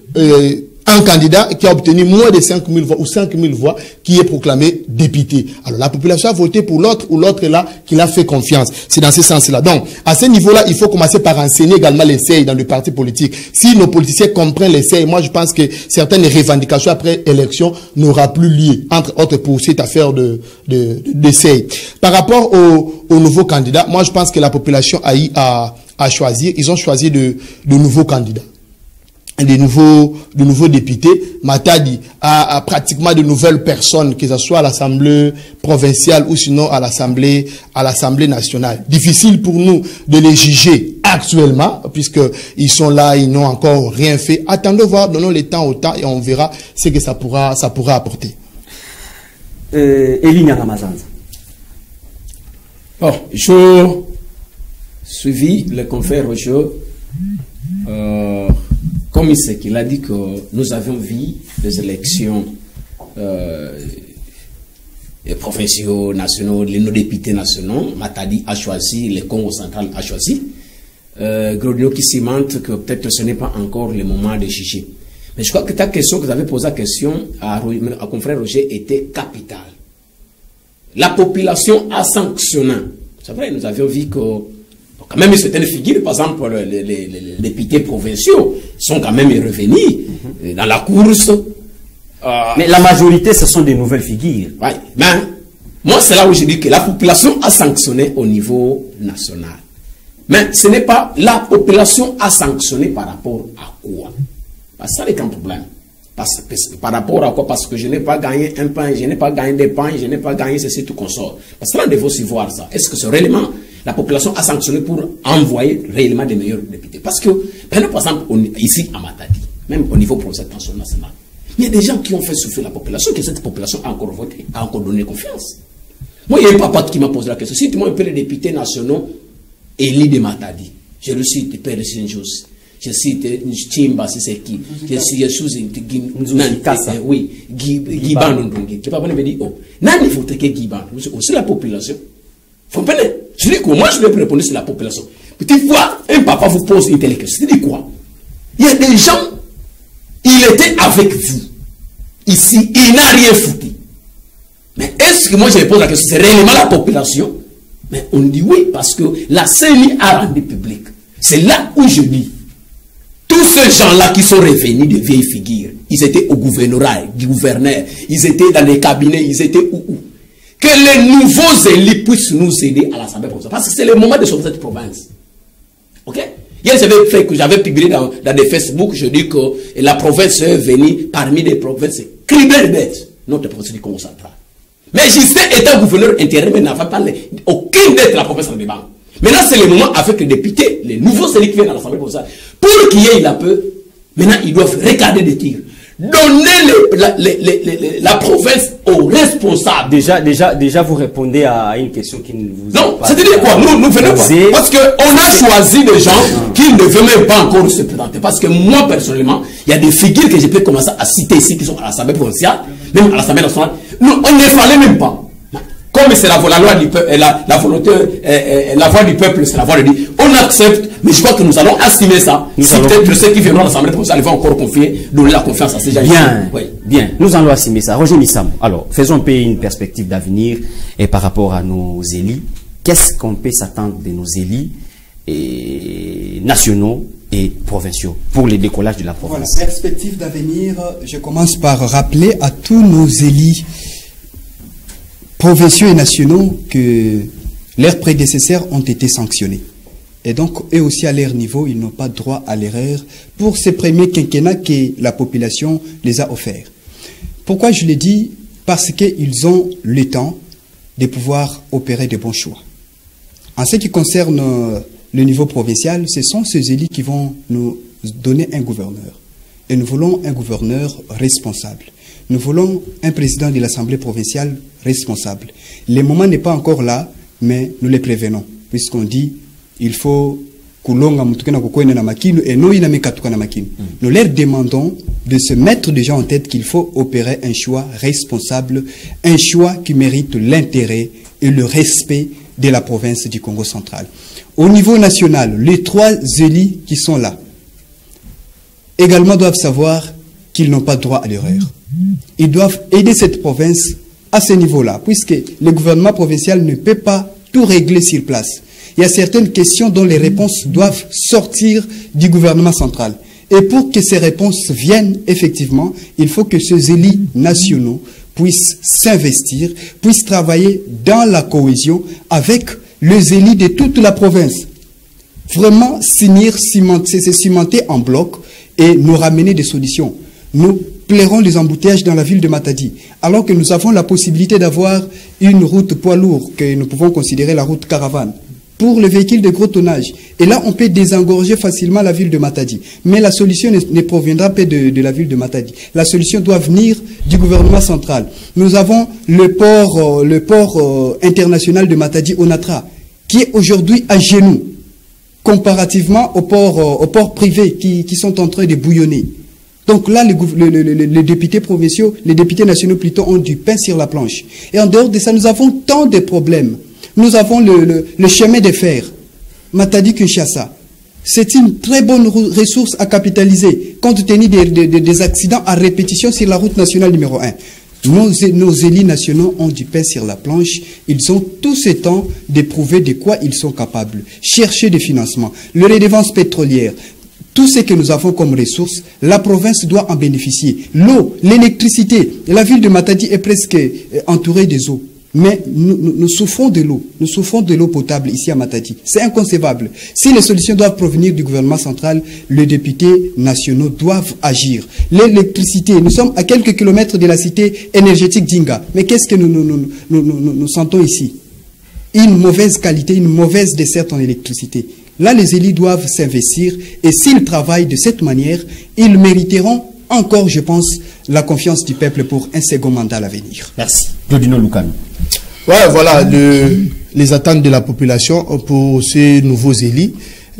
Un candidat qui a obtenu moins de 5 000 voix ou 5 000 voix qui est proclamé député. Alors la population a voté pour l'autre ou l'autre est là qui l'a fait confiance. C'est dans ce sens-là. Donc, à ce niveau-là, il faut commencer par enseigner également l'essai dans le parti politique. Si nos politiciens comprennent l'essai, moi je pense que certaines revendications après élection n'aura plus lieu, entre autres pour cette affaire d'essai. Par rapport aux nouveaux candidats, moi je pense que la population a eu à choisir. Ils ont choisi de nouveaux candidats. De nouveaux députés. Matadi a pratiquement de nouvelles personnes, que ce soit à l'Assemblée provinciale ou sinon à l'Assemblée nationale. Difficile pour nous de les juger actuellement, puisqu'ils sont là, ils n'ont encore rien fait. Attendons voir, donnons le temps au temps et on verra ce que ça pourra apporter. Elie Nyangamazanza. Bon, je suivi le confrère Rocho. Comme c'est qu'il a dit que nous avions vu les élections les provinciaux nationaux, nos députés nationaux, Matadi a choisi, le Congo central a choisi. Grodino qui cimente que peut-être ce n'est pas encore le moment de juger. Mais je crois que ta question que vous avez posée, la question à confrère Roger était capitale. La population a sanctionné. C'est vrai, nous avions vu que quand même certaines figures, par exemple les députés provinciaux, sont quand même revenus dans la course. Mais la majorité, ce sont des nouvelles figures. Oui, mais moi, c'est là où je dis que la population a sanctionné au niveau national. Mais ce n'est pas la population a sanctionné par rapport à quoi? Parce que ça n'est qu'un problème. Par rapport à quoi? Parce que je n'ai pas gagné un pain, je n'ai pas gagné des pains, je n'ai pas gagné ceci, tout consort. Parce que là, on devait aussi voir ça. Est-ce que c'est réellement la population a sanctionné pour envoyer réellement des meilleurs députés? Parce que, par exemple, ici à Matadi, même au niveau provincial national, il y a des gens qui ont fait souffrir la population, que cette population a encore voté, a encore donné confiance. Moi, il y a un papa qui m'a posé la question. Cite-moi un peu les députés nationaux élus de Matadi. Je le cite Père Sinjous. Je cite Chimba, c'est qui. Je cite Guy Bandondongi. Le papa me dit, oh, il faut que Guy Bandondongi. C'est la population. Vous comprenez? Je dis quoi? Moi, je vais répondre sur la population. Petite fois, un papa vous pose une telle question. Je dis quoi? Il y a des gens, il était avec vous. Ici, il n'a rien foutu. Mais est-ce que moi, je pose la question, c'est réellement la population? Mais on dit oui, parce que la CENI a rendu public. C'est là où je dis, tous ces gens-là qui sont revenus de vieilles figures, ils étaient au gouvernorat, du gouverneur, ils étaient dans les cabinets, ils étaient où? Que les nouveaux élus puissent nous aider à l'Assemblée provinciale. Parce que c'est le moment de sauver cette province. Ok? Hier, j'avais publié dans des Facebook, je dis que la province est venue parmi les provinces criblées de bêtes. Notre province du Congo central. Mais Justin était gouverneur intérieur, mais n'avait pas aucune dette de la province en débat. Maintenant, c'est le moment avec les députés, les nouveaux élus qui viennent à l'Assemblée provinciale. Pour qu'il y ait la peur, maintenant, ils doivent regarder des tirs. Donner la province aux responsables. Déjà, vous répondez à une question qui ne vous... Non, c'est-à-dire quoi? Nous venons pas. Parce qu'on a choisi des gens qui ne veulent même pas encore se présenter. Parce que moi, personnellement, il y a des figures que je peux commencer à citer ici qui sont à l'Assemblée provinciale, même à l'Assemblée nationale. Nous, on ne fallait même pas. comme c'est la loi du peuple, la volonté, la voix du peuple, c'est la voix de Dieu. On accepte, mais je crois que nous allons assumer ça. Si peut-être ceux qui viendront à l'Assemblée provinciale vont encore donner la confiance à ces gens. Bien, oui. Bien. Nous allons assumer ça. Roger Missam, alors, faisons un peu une perspective d'avenir et par rapport à nos élus. Qu'est-ce qu'on peut s'attendre de nos élus nationaux et provinciaux pour le décollage de la province? Voilà, perspective d'avenir, je commence par rappeler à tous nos élus provinciaux et nationaux que leurs prédécesseurs ont été sanctionnés. Et donc, eux aussi, à leur niveau, ils n'ont pas droit à l'erreur pour ces premiers quinquennats que la population les a offerts. Pourquoi je le dis? Parce qu'ils ont le temps de pouvoir opérer de bons choix. En ce qui concerne le niveau provincial, ce sont ces élus qui vont nous donner un gouverneur. Et nous voulons un gouverneur responsable. Nous voulons un président de l'Assemblée provinciale responsable. Le moment n'est pas encore là, mais nous les prévenons, puisqu'on dit il faut et nous leur demandons de se mettre déjà en tête qu'il faut opérer un choix responsable, un choix qui mérite l'intérêt et le respect de la province du Congo central. Au niveau national, les 3 élus qui sont là également doivent savoir qu'ils n'ont pas droit à l'erreur. Ils doivent aider cette province à ce niveau-là, puisque le gouvernement provincial ne peut pas tout régler sur place. Il y a certaines questions dont les réponses doivent sortir du gouvernement central. Et pour que ces réponses viennent, effectivement, il faut que ces élus nationaux puissent s'investir, puissent travailler dans la cohésion avec les élus de toute la province. Vraiment se cimenter en bloc et nous ramener des solutions. Nous plairons les embouteillages dans la ville de Matadi, alors que nous avons la possibilité d'avoir une route poids lourd que nous pouvons considérer la route caravane pour les véhicules de gros tonnage. Et là, on peut désengorger facilement la ville de Matadi. Mais la solution ne proviendra pas de la ville de Matadi. La solution doit venir du gouvernement central. Nous avons le port international de Matadi, Onatra, qui est aujourd'hui à genoux, comparativement aux ports privés qui sont en train de bouillonner. Donc là, les députés provinciaux, les députés nationaux plutôt, ont du pain sur la planche. Et en dehors de ça, nous avons tant de problèmes. Nous avons le chemin de fer, Matadi-Kinshasa. C'est une très bonne ressource à capitaliser, compte tenu des accidents à répétition sur la route nationale numéro 1. Nos élus nationaux ont du pain sur la planche. Ils ont tout ce temps de prouver de quoi ils sont capables. Chercher des financements, les redevances pétrolières, tout ce que nous avons comme ressources, la province doit en bénéficier. L'eau, l'électricité, la ville de Matadi est presque entourée des eaux. Mais nous souffrons de l'eau. Nous souffrons de l'eau potable ici à Matadi. C'est inconcevable. Si les solutions doivent provenir du gouvernement central, les députés nationaux doivent agir. L'électricité, nous sommes à quelques kilomètres de la cité énergétique d'Inga. Mais qu'est-ce que nous sentons ici? Une mauvaise qualité, une mauvaise desserte en électricité. Là, les élus doivent s'investir et s'ils travaillent de cette manière, ils mériteront encore, je pense, la confiance du peuple pour un second mandat à l'avenir. Merci. Claudino Lucano. Ouais, voilà, les attentes de la population pour ces nouveaux élus,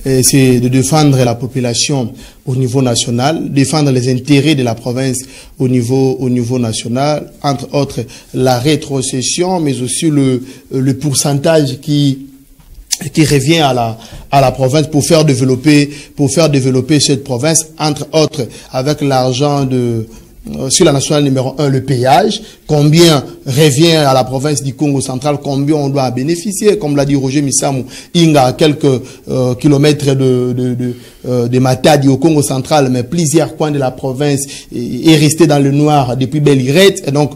c'est de défendre la population au niveau national, défendre les intérêts de la province au niveau national, entre autres la rétrocession, mais aussi le pourcentage qui revient à la province pour faire développer cette province, entre autres avec l'argent sur la nationale numéro 1, le péage, combien revient à la province du Congo central, combien on doit bénéficier, comme l'a dit Roger Missamou, Inga à quelques kilomètres de Matadi au Congo central, mais plusieurs coins de la province est resté dans le noir depuis Belirette, et donc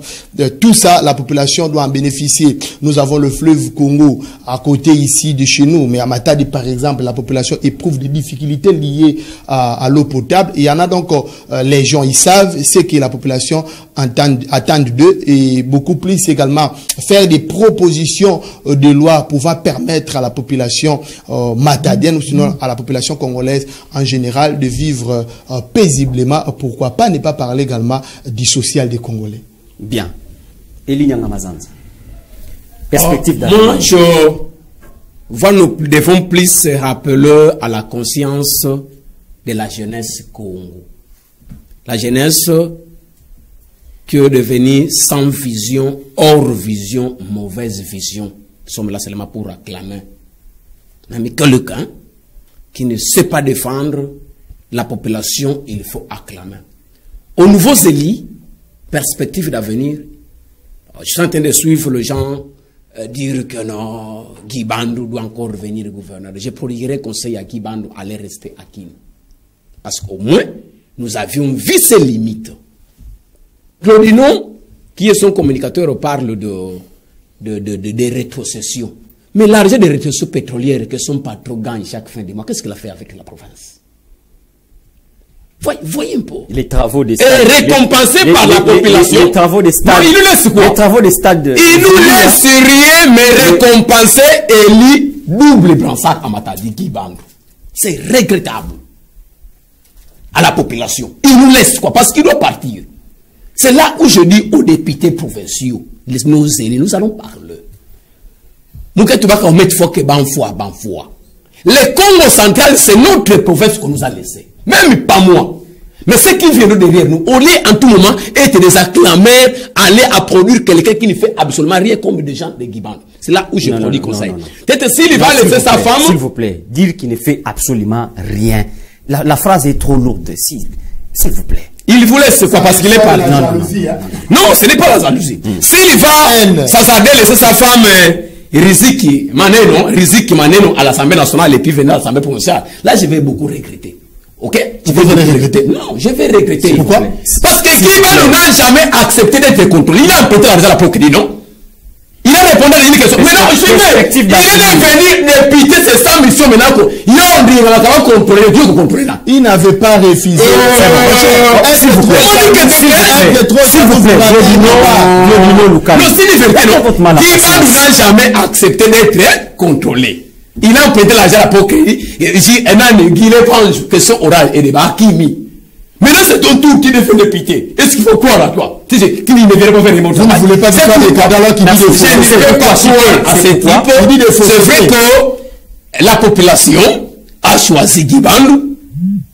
tout ça, la population doit en bénéficier. Nous avons le fleuve Congo à côté ici de chez nous, mais à Matadi par exemple, la population éprouve des difficultés liées à l'eau potable, et il y en a donc, les gens, ils savent, c'est que la population attend d'eux, et beaucoup plus également faire des propositions de loi pouvant permettre à la population matadienne ou sinon à la population congolaise en général de vivre paisiblement. Pourquoi pas ne pas parler également du social des Congolais. Bien. Eli Nyangamazanza. Perspective d'avenir. Moi, nous devons plus se rappeler à la conscience de la jeunesse Congo. La jeunesse que de venir sans vision, hors vision, mauvaise vision. Nous sommes là seulement pour acclamer. Mais quelqu'un qui ne sait pas défendre la population, il faut acclamer. Au nouveau Zélie, perspective d'avenir, je suis en train de suivre les gens dire que non, Guy Bandou doit encore devenir gouverneur. Je prodiguerai conseil à Guy Bandou d'aller rester à Kin. Parce qu'au moins, nous avions vu ses limites. Claudino, qui est son communicateur, parle de rétrocession. Mais l'argent des rétrocessions pétrolières que son patron gagne chaque fin de mois, qu'est-ce qu'il a fait avec la province? Voyez un peu. Les travaux des stades. Récompensés par la population. Les travaux des stades. Non, il nous laisse quoi? Les travaux des stades. Il nous laisse rien, mais récompenser Eli double bransard à Matadi Guy Bandou. C'est regrettable. À la population. Il nous laisse quoi? Parce qu'il doit partir. C'est là où je dis aux députés provinciaux, nos élus, nous allons parler. Nous, quand tu vas mettre foi que banfoua. Le Congo central, c'est notre province qu'on nous a laissé. Même pas moi. Mais ceux qui viennent derrière nous, au lieu en tout moment être des acclameurs, aller à produire quelqu'un qui ne fait absolument rien comme des gens de Guiband. C'est là où je produis conseil. Peut-être s'il va laisser sa femme. S'il vous plaît, dire qu'il ne fait absolument rien. La phrase est trop lourde. S'il vous plaît. Il vous laisse quoi? Parce qu'il est pas là. Non, ce n'est pas la jalousie. S'il va s'assader, laisser sa femme Riziki Maneno à l'Assemblée nationale et puis venir à l'Assemblée provinciale, là je vais beaucoup regretter. Ok? Je vais regretter. Non, je vais regretter. Pourquoi? Parce que Guiband n'a jamais accepté d'être contrôlé. Il a emprunté l'argent à la Procrédit, non? Il a répondu à une question. Mais non, je suis il est venu député ses 100 missions maintenant. Il n'avait pas refusé. S'il vous plaît. Guiband n'a jamais accepté d'être contrôlé. Il a emprunté l'argent à la Procrédit. Il dit, il est question orale et débat. Maintenant, c'est ton tour qui défend député. Est-ce qu'il faut croire à toi? Tu sais, qui ne vient pas faire les mots. Vous ne voulez pas dire des cadavres qui disent de faux. Je ne veux pas croire à ce type. C'est vrai que la population a choisi Guiband.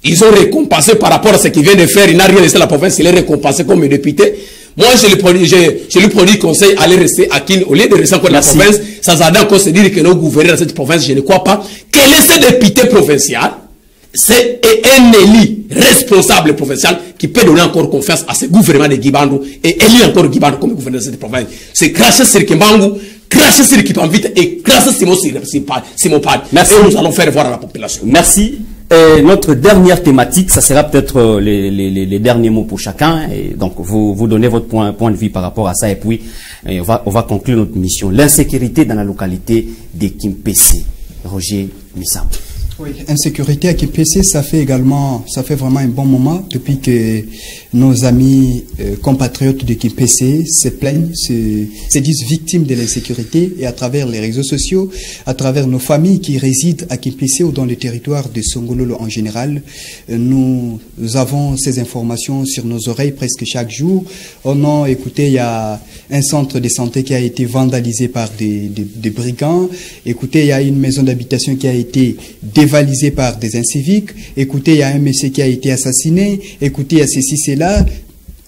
Ils ont récompensé par rapport à ce qu'il vient de faire. Il n'a rien laissé à la province. Il est récompensé comme député. Moi, je lui produis conseil d'aller rester à Kin au lieu de rester encore dans la province. Sans encore se dire que nos gouverneurs dans cette province, je ne crois pas. Quel est ce député provincial? C'est un élu responsable provincial qui peut donner encore confiance à ce gouvernement de Guiband et élire encore Guiband comme gouverneur de cette province. C'est cracher sur Kimbangu, cracher sur Kipamvite et cracher sur Simon Pad. Merci. Et nous allons faire voir à la population. Merci. Et notre dernière thématique, ça sera peut-être les derniers mots pour chacun. Et donc, vous donnez votre point de vue par rapport à ça. Et puis, on va conclure notre mission. L'insécurité dans la localité de Kimpese. Roger Missam. Oui, insécurité à Kimpese, ça fait vraiment un bon moment depuis que nos amis compatriotes de Kimpese se plaignent, se disent victimes de l'insécurité et à travers les réseaux sociaux, à travers nos familles qui résident à Kimpese ou dans le territoire de Songololo en général, nous avons ces informations sur nos oreilles presque chaque jour. Oh non, écoutez, il y a un centre de santé qui a été vandalisé par des brigands. Écoutez, il y a une maison d'habitation qui a été dévalisé par des inciviques. Écoutez, il y a un monsieur qui a été assassiné. Écoutez, il y a ceci, cela.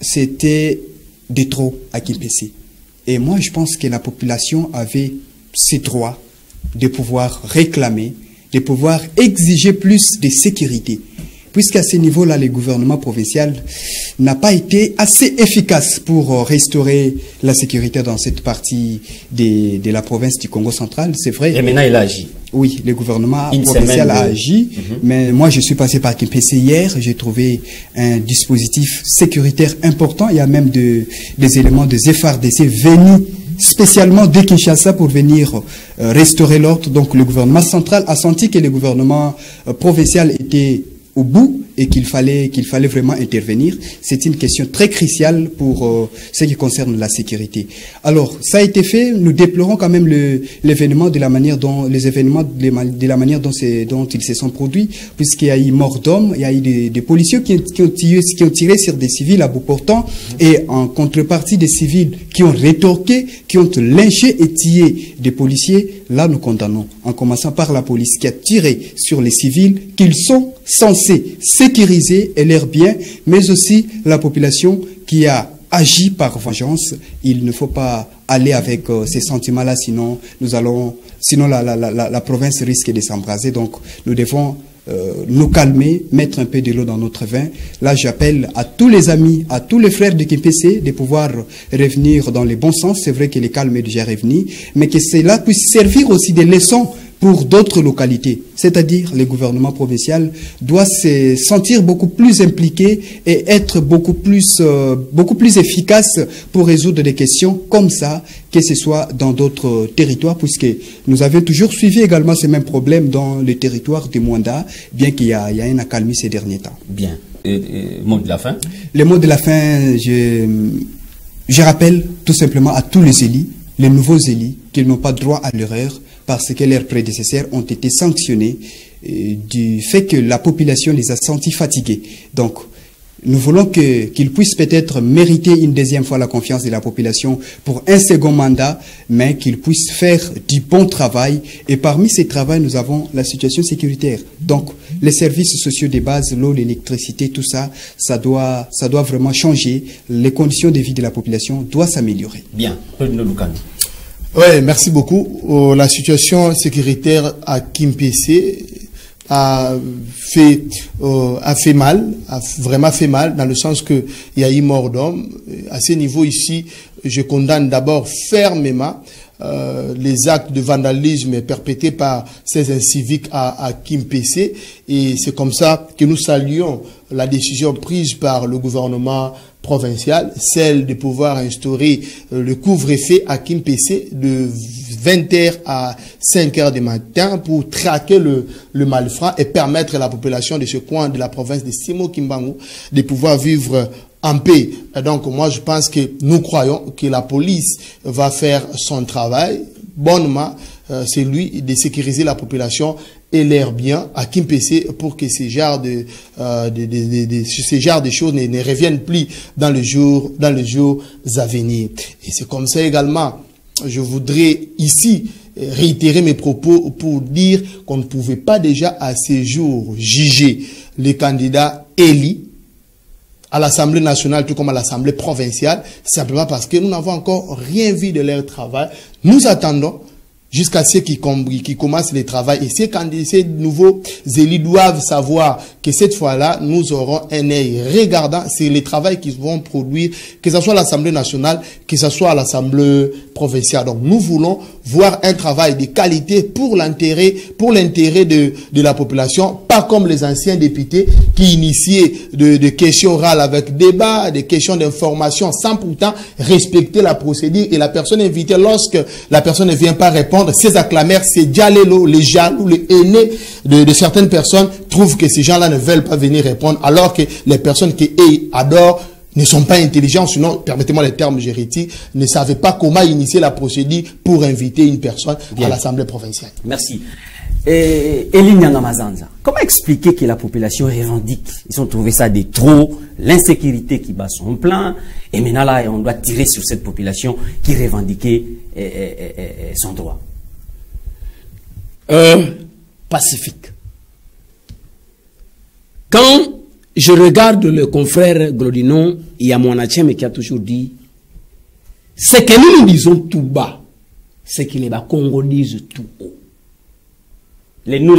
C'était de trop à Kimpese. Et moi, je pense que la population avait ses droits de pouvoir réclamer, de pouvoir exiger plus de sécurité. Puisqu'à ce niveau-là, le gouvernement provincial n'a pas été assez efficace pour restaurer la sécurité dans cette partie de la province du Congo central, c'est vrai. Et maintenant, il a agi. Oui, le gouvernement provincial a agi, mais moi je suis passé par Kimpese hier, j'ai trouvé un dispositif sécuritaire important, il y a même des éléments de FARDC venus spécialement de Kinshasa pour venir restaurer l'ordre. Donc le gouvernement central a senti que le gouvernement provincial était au bout et qu'il fallait vraiment intervenir. C'est une question très cruciale pour ce qui concerne la sécurité. Alors, ça a été fait. Nous déplorons quand même l'événement de la manière dont ils se sont produits, puisqu'il y a eu mort d'hommes, il y a eu des policiers qui ont tiré sur des civils à bout portant, et en contrepartie des civils qui ont rétorqué, qui ont lynché et tué des policiers. Là, nous condamnons, en commençant par la police qui a tiré sur les civils qu'ils sont censés sécuriser et leurs biens, mais aussi la population qui a agit par vengeance. Il ne faut pas aller avec ces sentiments-là, sinon la province risque de s'embraser. Donc, nous devons nous calmer, mettre un peu de l'eau dans notre vin. Là, j'appelle à tous les amis, à tous les frères de Kimpese de pouvoir revenir dans le bon sens. C'est vrai que le calme est déjà revenu, mais que cela puisse servir aussi de leçons pour d'autres localités. C'est-à-dire, le gouvernement provincial doit se sentir beaucoup plus impliqué et être beaucoup plus efficace pour résoudre des questions comme ça, que ce soit dans d'autres territoires, puisque nous avons toujours suivi également ces mêmes problèmes dans le territoire de Mwanda, bien qu'il y a un accalmie ces derniers temps. Bien. Mot de la fin? Le mot de la fin, je rappelle tout simplement à tous les élus, les nouveaux élus, qu'ils n'ont pas droit à l'erreur, parce que leurs prédécesseurs ont été sanctionnés du fait que la population les a sentis fatigués. Donc, nous voulons qu'ils puissent peut-être mériter une deuxième fois la confiance de la population pour un second mandat, mais qu'ils puissent faire du bon travail. Et parmi ces travaux, nous avons la situation sécuritaire. Donc, les services sociaux de base, l'eau, l'électricité, tout ça, ça doit vraiment changer. Les conditions de vie de la population doivent s'améliorer. Bien. Oui, merci beaucoup. La situation sécuritaire à Kimpese a vraiment fait mal, dans le sens que il y a eu mort d'homme. À ce niveau ici, je condamne d'abord fermement les actes de vandalisme perpétrés par ces inciviques à Kimpese, et c'est comme ça que nous saluons la décision prise par le gouvernement provincial, celle de pouvoir instaurer le couvre-feu à Kimpese de 20h à 5h du matin pour traquer le malfrat et permettre à la population de ce coin de la province de Simo Kimbangu de pouvoir vivre en paix. Et donc, moi, je pense que nous croyons que la police va faire son travail bonnement, c'est lui de sécuriser la population et l'air bien à Kimpese pour que ce genre de choses ne reviennent plus dans les jours à venir. Et c'est comme ça également, je voudrais ici réitérer mes propos pour dire qu'on ne pouvait pas déjà à ces jours juger les candidats élus à l'Assemblée nationale tout comme à l'Assemblée provinciale, simplement parce que nous n'avons encore rien vu de leur travail. Nous attendons jusqu'à ce qu'ils commencent le travail. Et ces nouveaux élus doivent savoir que cette fois-là, nous aurons un œil regardant sur le travail qu'ils vont produire, que ce soit à l'Assemblée nationale, que ce soit à l'Assemblée provinciale. Donc, nous voulons voir un travail de qualité pour l'intérêt de la population, pas comme les anciens députés qui initiaient de questions orales avec débat, des questions d'information, sans pourtant respecter la procédure. Et la personne invitée, lorsque la personne ne vient pas répondre, ces acclameurs, ces dialélos, les jaloux, les haineux de certaines personnes trouvent que ces gens-là ne veulent pas venir répondre, alors que les personnes qui adorent ne sont pas intelligents, sinon, permettez-moi les termes génétiques, ne savaient pas comment initier la procédure pour inviter une personne à l'Assemblée provinciale. Merci. Elie Nyangamazanza, comment expliquer que la population revendique? Ils ont trouvé ça des trop, l'insécurité qui bat son plein, et maintenant là, on doit tirer sur cette population qui revendiquait son droit. Pacifique. Quand je regarde le confrère Glodinon, il y a mon Hachem qui a toujours dit, ce que nous disons tout bas, c'est que les Congos disent tout haut. Les nous,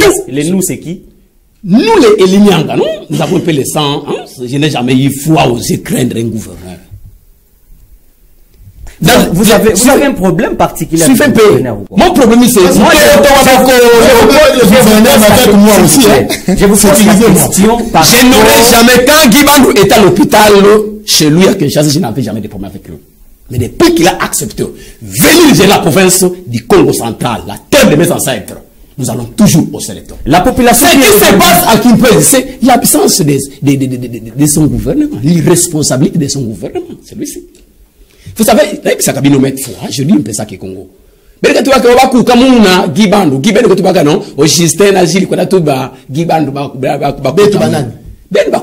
c'est qui? Nous, les Elinyanga, non? Nous avons un peu le sang. Hein? Je n'ai jamais eu foi oser craindre un gouverneur. Vous avez un problème particulier avec le gouverneur. Mon problème, c'est que moi aussi. Je vous pose une question. Je n'aurais jamais, quand Guy Bandou est à l'hôpital, chez lui à Kinshasa, je n'avais jamais de problème avec lui. Mais depuis qu'il a accepté venir gérer la province du Congo central, la terre de mes ancêtres, nous allons toujours au sélecteur. La population. Ce qui se passe à Kimpese, c'est l'absence de son gouvernement, l'irresponsabilité de son gouvernement. C'est lui-ci. Vous savez, ça a bien mettre foi. Je dis un peu ça qui est Congo. Mais quand tu vas que Kamuna, Gibando, Gibendo, tu vas non, au Justin, Agile, quand tu vas, Gibando,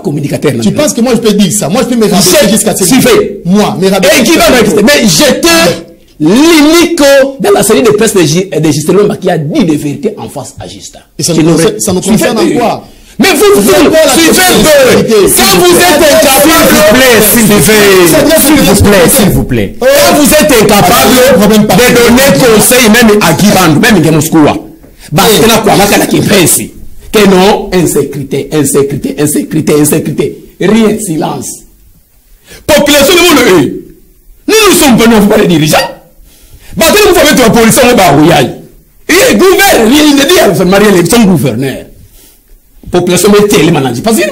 communicateur. Tu penses que moi je peux dire ça? Moi je peux me rabaisser jusqu'à ce niveau. Moi, me rabaisser. Mais j'étais l'unique dans la série de presse de Justin qui a dit des vérités en face à Justin. Et ça nous concerne en quoi? Mais vous suivez un peu. Quand vous êtes incapable, s'il vous plaît. Quand vous êtes incapable de donner conseil même à Guibandou, même à Moscou, parce que là, quoi, que non, insécurité. Rien, silence. Population, nous sommes venus pour les dirigeants. Bah, vous avez la police, on va il gouverne, il dit à son gouverneur. Population met télé manage. Parce que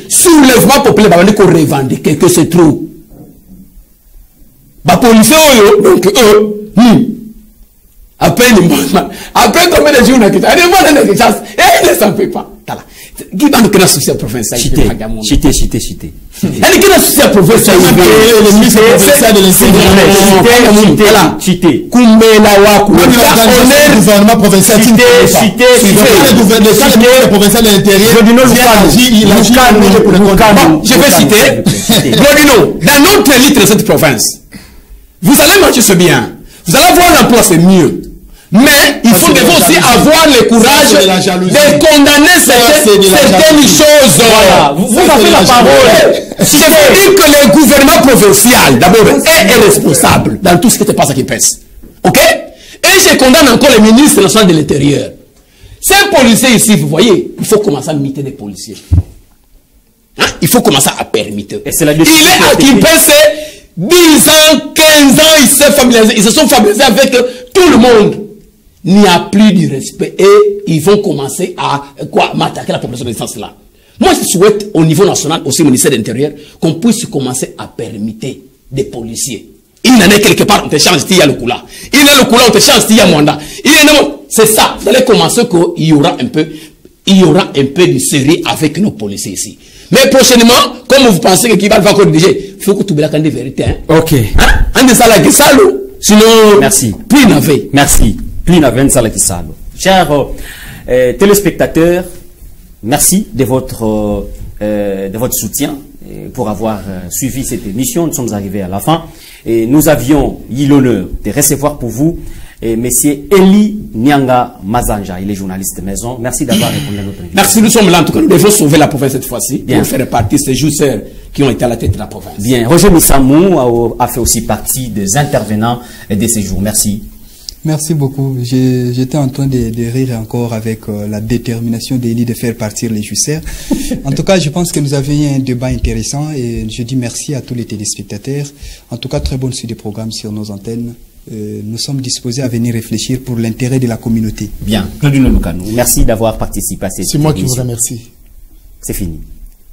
soulèvement populaire, qu'on revendique que c'est trop. Bah, police, donc eux, après combien de jours on a quitté? Et il ne s'en fait pas. Qui va nous créer un souci provincial? Chité. Elle qui a un souci provincial. Le ministre provincial de l'enseignement. Chité. Kumbela Waku. Le gouvernement provincial. Le provincial de l'intérieur. Je vais citer. Godino, dans notre élite de cette province, vous allez manger ce bien. Vous allez avoir l'emploi, c'est mieux. Mais il faut aussi avoir le courage de condamner certaines choses. Voilà. Vous avez la parole. Je veux dire que le gouvernement provincial, d'abord, est responsable dans tout ce qui se passe à Kipes. Ok? Et je condamne encore le ministre national de l'Intérieur. Ces policiers ici, vous voyez, il faut commencer à limiter des policiers. Hein? Il faut commencer à permettre. Il est à Kipes 10 ans, 15 ans, ils se sont familiarisés avec tout le monde. Il n'y a plus de respect et ils vont commencer à m'attaquer la population de ce là. Moi, je souhaite au niveau national, aussi au ministère de l'Intérieur, qu'on puisse commencer à permettre des policiers. Il y en a quelque part, on te change, il y a le coula. Il y a le coula, on te change, il y a Mwanda. C'est ça. Vous allez commencer qu'il y aura un peu de série avec nos policiers ici. Mais prochainement, comme vous pensez que Kibal va encore diriger, il faut que tu aies la vérité. Hein? Ok. Sinon, merci. Plus n'avait. Merci. Chers téléspectateurs, merci de votre soutien pour avoir suivi cette émission. Nous sommes arrivés à la fin et nous avions eu l'honneur de recevoir pour vous Monsieur Eli Nyanga Mazanja, il est journaliste de maison. Merci d'avoir répondu à notre invitation. Merci, nous sommes là. En tout cas, nous devons sauver la province cette fois-ci pour faire partie de ces jouisseurs qui ont été à la tête de la province. Bien, Roger Missamou a fait aussi partie des intervenants de ces jours. Merci. Merci beaucoup. J'étais en train de rire encore avec la détermination d'Eli de faire partir les jouisseurs. En tout cas, je pense que nous avions eu un débat intéressant et je dis merci à tous les téléspectateurs. En tout cas, très bonne suite de programme sur nos antennes. Nous sommes disposés à venir réfléchir pour l'intérêt de la communauté. Bien. Claudine Lukanou, merci d'avoir participé à cette émission. C'est moi qui vous remercie. C'est fini.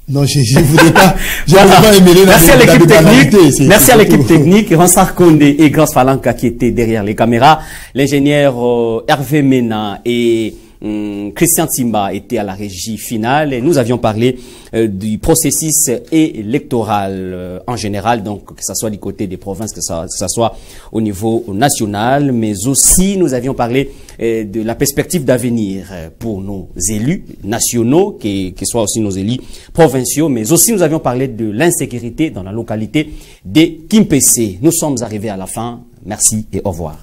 Non, je ne voudrais pas. Merci à l'équipe technique. Merci à l'équipe technique. Ronsar Kondé et Grâce Falanka qui étaient derrière les caméras. L'ingénieur Hervé Mena et Christian Timba étaient à la régie finale. Et nous avions parlé du processus électoral en général, donc que ce soit du côté des provinces, que ce soit au niveau national, mais aussi nous avions parlé de la perspective d'avenir pour nos élus nationaux, qui soient aussi nos élus provinciaux, mais aussi nous avions parlé de l'insécurité dans la localité de Kimpese. Nous sommes arrivés à la fin. Merci et au revoir.